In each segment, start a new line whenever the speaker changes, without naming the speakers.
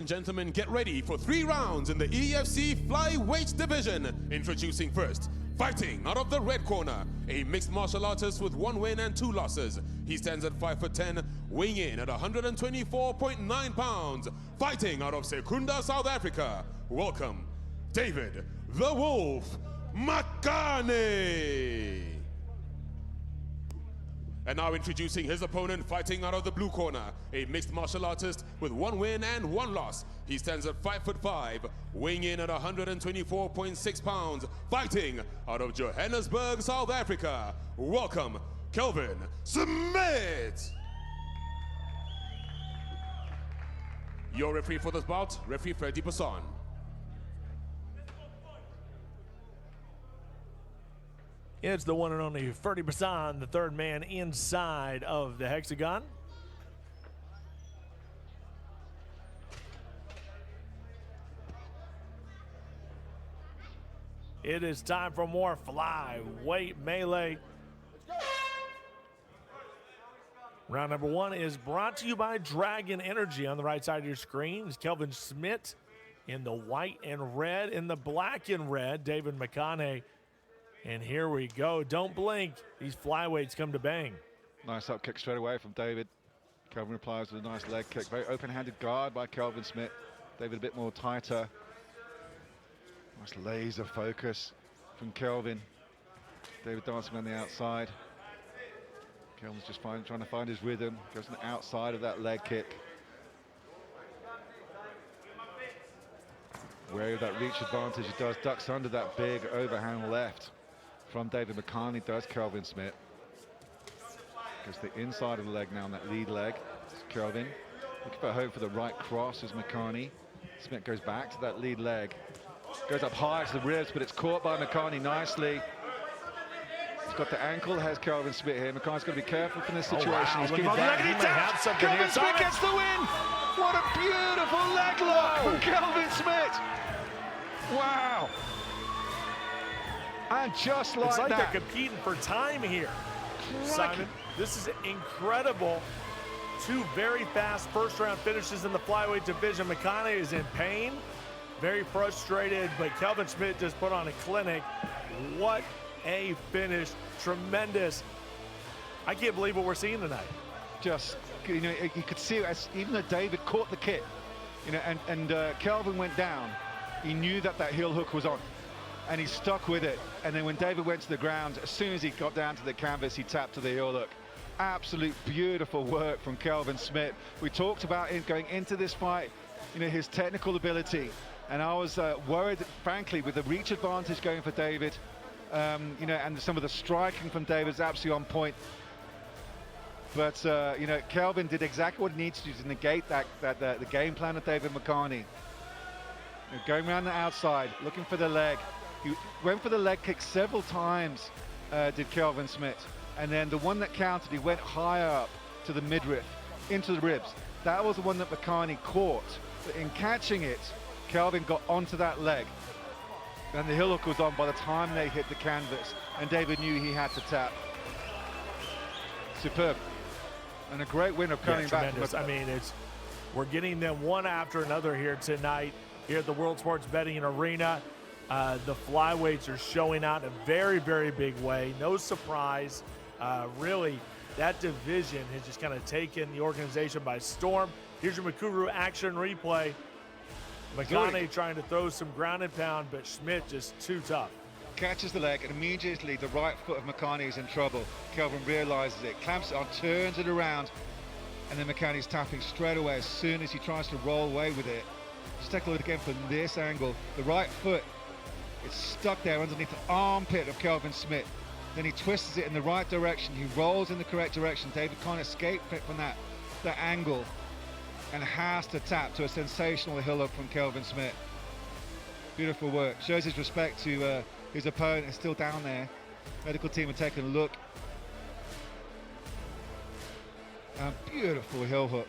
and gentlemen, get ready for 3 rounds in the EFC Flyweight division. Introducing first, fighting out of the red corner, a mixed martial artist with 1 win and 2 losses. He stands at 5'10", weighing in at 124.9 pounds. Fighting out of Secunda, South Africa, welcome, David the Wolf Makane. And now introducing his opponent, fighting out of the blue corner, a mixed martial artist with 1 win and 1 loss. He stands at 5'5", weighing in at 124.6 pounds, fighting out of Johannesburg, South Africa. Welcome, Kelvin Smit. Your referee for this bout, referee Freddy Basson.
It's the one and only Ferdy Basson, the third man inside of the hexagon. It is time for more flyweight melee. Round number 1 is brought to you by Dragon Energy. On the right side of your screen is Kelvin Smit in the white and red. In the black and red, David Makane. And here we go. Don't blink. These flyweights come to bang.
Nice up kick straight away from David. Kelvin replies with a nice leg kick. Very open-handed guard by Kelvin Smit. David a bit more tighter. Nice laser focus from Kelvin. David dancing on the outside. Kelvin's just trying to find his rhythm. Goes on the outside of that leg kick. Wary of that reach advantage. He does, ducks under that big overhand left from David Makane, does Kelvin Smit. Goes to the inside of the leg now on that lead leg. It's Kelvin looking for hope for the right cross as Makane. Smit goes back to that lead leg. Goes up high to the ribs, but it's caught by Makane nicely. He's got the ankle, has Kelvin Smit here. Makane's got to be careful from this situation.
Wow,
He's
look
looking
at that.
back.
He might have something
Kelvin
here.
Smit gets the win! What a beautiful leg lock from Kelvin Smit! Wow! And just like
it's like
that.
they're competing for time here.
Crikey.
Simon, this is incredible. 2 very fast first-round finishes in the flyweight division. Makane is in pain, very frustrated, but Kelvin Smit just put on a clinic. What a finish. Tremendous. I can't believe what we're seeing tonight.
Just, you know, you could see it as, even though David caught the kick, you know, and Kelvin went down, he knew that that heel hook was on, and he stuck with it. And then when David went to the ground, as soon as he got down to the canvas, he tapped to the heel hook. Absolute beautiful work from Kelvin Smit. We talked about him going into this fight, you know, his technical ability, and I was worried, frankly, with the reach advantage going for David, you know, and some of the striking from David is absolutely on point. But you know, Kelvin did exactly what he needs to do to negate the game plan of David Makane. Going around the outside, looking for the leg. He went for the leg kick several times, did Kelvin Smit. And then the one that counted, he went higher up to the midriff, into the ribs. That was the one that Makane caught. But in catching it, Kelvin got onto that leg. And the heel hook was on by the time they hit the canvas. And David knew he had to tap. Superb. And a great win of coming back.
I mean, we're getting them one after another here tonight, here at the World Sports Betting Arena. The flyweights are showing out in a very, very big way. No surprise. Really, that division has just kind of taken the organization by storm. Here's your Makuru action replay. Makane trying to throw some ground and pound, but Smit just too tough.
Catches the leg, and immediately the right foot of Makane is in trouble. Kelvin realizes it, clamps it on, turns it around, and then Makane's tapping straight away as soon as he tries to roll away with it. Just take a look again from this angle. The right foot, it's stuck there underneath the armpit of Kelvin Smit. Then he twists it in the right direction. He rolls in the correct direction. David can't escape from that angle, and has to tap to a sensational heel hook from Kelvin Smit. Beautiful work. Shows his respect to his opponent. Is still down there. Medical team are taking a look. Beautiful heel hook.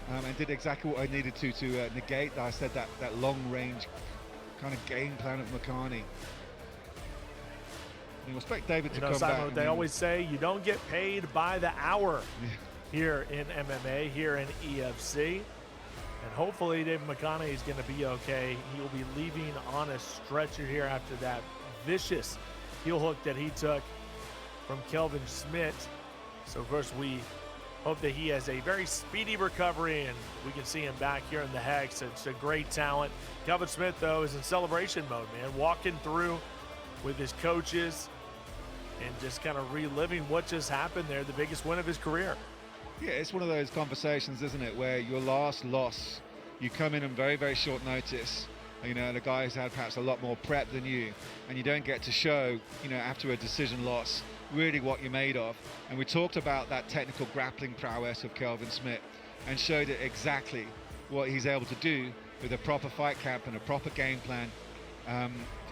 And did exactly what I needed to negate, I said, that long range kind of game plan of Makane. You expect David to come
Simon,
back.
They always say you don't get paid by the hour here in MMA, here in EFC. And hopefully David Makane is going to be okay. He will be leaving on a stretcher here after that vicious heel hook that he took from Kelvin Smit. So first we hope that he has a very speedy recovery and we can see him back here in the Hex. It's a great talent. Kelvin Smit, though, is in celebration mode, man, walking through with his coaches and just kind of reliving what just happened there, the biggest win of his career.
Yeah, it's one of those conversations, isn't it, where your last loss, you come in on very, very short notice. You know, the guy who's had perhaps a lot more prep than you, and you don't get to show, you know, after a decision loss, really what you're made of. And we talked about that technical grappling prowess of Kelvin Smit and showed it exactly what he's able to do with a proper fight camp and a proper game plan.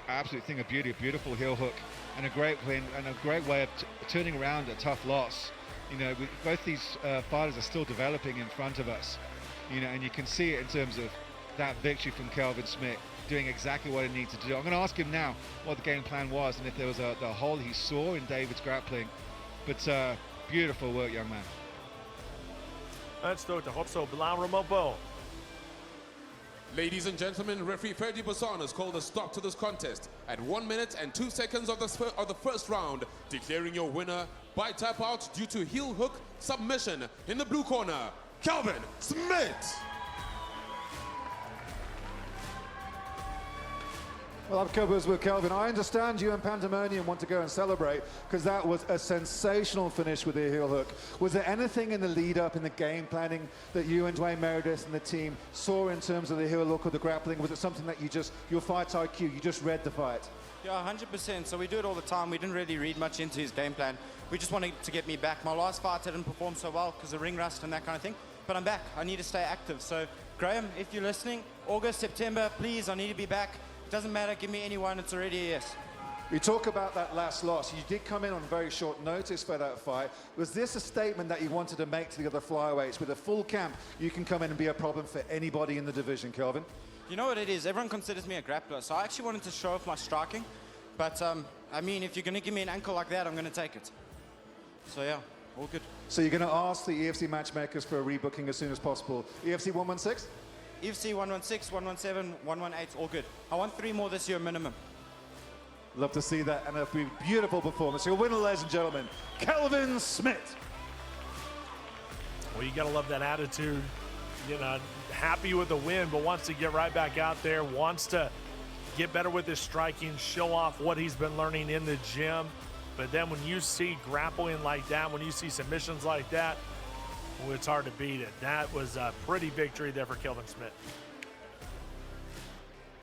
Absolute thing of beauty, a beautiful heel hook and a great win and a great way of turning around a tough loss. You know, both these fighters are still developing in front of us, you know, and you can see it in terms of that victory from Kelvin Smit, doing exactly what he needs to do. I'm going to ask him now what the game plan was and if there was the hole he saw in David's grappling. But beautiful work, young man.
Let's go to Hopso Blanc-Ramopo.
Ladies and gentlemen, referee Ferdi Bassan has called a stop to this contest at 1 minute and 2 seconds of the first round, declaring your winner by tap out due to heel hook submission in the blue corner, Kelvin Smit.
Well, I'm Cobras with Kelvin. I understand you and Pandemonium want to go and celebrate because that was a sensational finish with the heel hook. Was there anything in the lead up in the game planning that you and Dwayne Meredith and the team saw in terms of the heel hook or the grappling? Was it something that you just, your fight IQ, you just read the fight?
Yeah, 100%. So we do it all the time. We didn't really read much into his game plan. We just wanted to get me back. My last fight I didn't perform so well because of ring rust and that kind of thing. But I'm back. I need to stay active. So Graham, if you're listening, August, September, please, I need to be back. Doesn't matter, give me anyone, it's already a yes.
You talk about that last loss. You did come in on very short notice for that fight. Was this a statement that you wanted to make to the other flyweights? With a full camp, you can come in and be a problem for anybody in the division, Kelvin?
You know what it is? Everyone considers me a grappler, so I actually wanted to show off my striking. But, I mean, if you're going to give me an ankle like that, I'm going to take it. So, yeah, all good.
So you're going to ask the EFC matchmakers for a rebooking as soon as possible. EFC 116?
EFC 116, 117, 118, all good. I want 3 more this year minimum.
Love to see that, and a beautiful performance. Your winner, ladies and gentlemen, Kelvin Smit.
Well, you got to love that attitude. You know, happy with the win, but wants to get right back out there, wants to get better with his striking, show off what he's been learning in the gym. But then when you see grappling like that, when you see submissions like that, well, it's hard to beat it. That was a pretty victory there for Kelvin Smit.